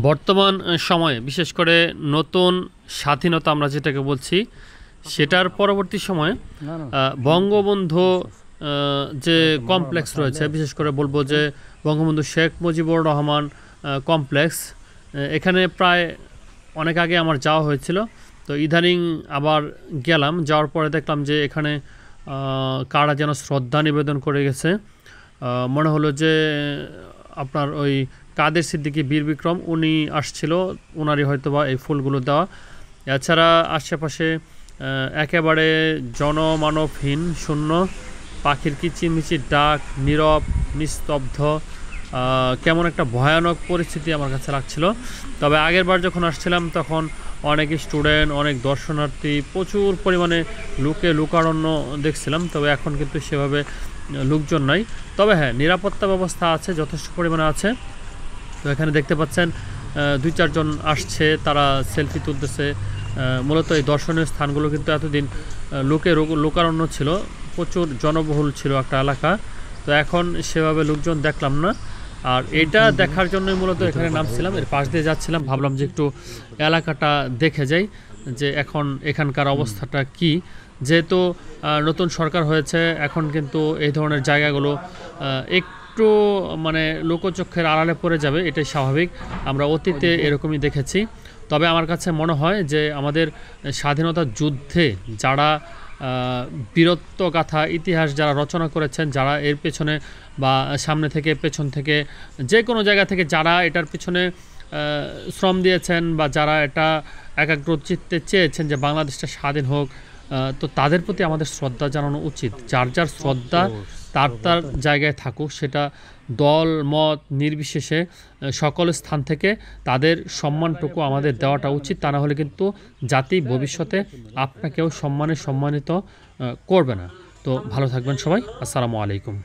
বর্তমান সময়ে বিশেষ করে নতুন স্বাধীনতা আমরা যেটাকে বলছি সেটার পরবর্তী সময়ে বঙ্গবন্ধু যে কমপ্লেক্স রয়েছে, বিশেষ করে বলবো যে বঙ্গবন্ধু শেখ মুজিবুর রহমান কমপ্লেক্স, এখানে প্রায় অনেক আগে আমার যাওয়া হয়েছিল। তো ইদানিং আবার গেলাম, যাওয়ার পরে দেখলাম যে এখানে কারা যেন শ্রদ্ধা নিবেদন করে গেছে। মনে হলো যে আপনার ওই কাদের সিদ্দিকী বীর বিক্রম উনি আসছিল, ওনারই হয়তোবা এই ফুলগুলো দেওয়া। এছাড়া আশেপাশে একেবারে জনমানবহীন, শূন্য, পাখির কিচিরমিচির ডাক, নীরব, নিস্তব্ধ, কেমন একটা ভয়ানক পরিস্থিতি আমার কাছে লাগছিল। তবে আগের বার যখন আসছিলাম তখন অনেক স্টুডেন্ট, অনেক দর্শনার্থী, প্রচুর পরিমাণে লোকারণ্য দেখছিলাম। তবে এখন কিন্তু সেভাবে লোকজন নাই। তবে হ্যাঁ, নিরাপত্তা ব্যবস্থা আছে, যথেষ্ট পরিমাণে আছে। তো এখানে দেখতে পাচ্ছেন 2-4 জন আসছে, তারা সেলফি তুলতেছে। মূলত এই দর্শনীয় স্থানগুলো কিন্তু এতদিন লোকারণ্য ছিল, প্রচুর জনবহুল ছিল একটা এলাকা। তো এখন সেভাবে লোকজন দেখলাম না। আর এটা দেখার জন্যই মূলত এখানে নামছিলাম, এর পাশ দিয়ে যাচ্ছিলাম, ভাবলাম যে একটু এলাকাটা দেখে যাই যে এখন এখানকার অবস্থাটা কি। যেহেতু নতুন সরকার হয়েছে, এখন কিন্তু এই ধরনের জায়গাগুলো একটু মানে লোকচক্ষের আড়ালে পড়ে যাবে, এটাই স্বাভাবিক। আমরা অতীতে এরকমই দেখেছি। তবে আমার কাছে মনে হয় যে আমাদের স্বাধীনতা যুদ্ধে যারা বীরত্বগাথা ইতিহাস যারা রচনা করেছেন, যারা এর পেছনে বা সামনে থেকে পেছন থেকে যে কোনো জায়গা থেকে যারা এটার পিছনে শ্রম দিয়েছেন বা যারা এটা একাগ্রচিত্তে চেয়েছেন যে বাংলাদেশটা স্বাধীন হোক, তো তাদের প্রতি আমাদের শ্রদ্ধা জানানো উচিত। যার যার শ্রদ্ধা তার তার জায়গায় থাকুক, সেটা দল মত নির্বিশেষে সকল স্থান থেকে তাদের সম্মানটুকু আমাদের দেওয়াটা উচিত। তা না হলে কিন্তু জাতি ভবিষ্যতে আপনাকেও সম্মানিত করবে না। তো ভালো থাকবেন সবাই। আসসালামু আলাইকুম।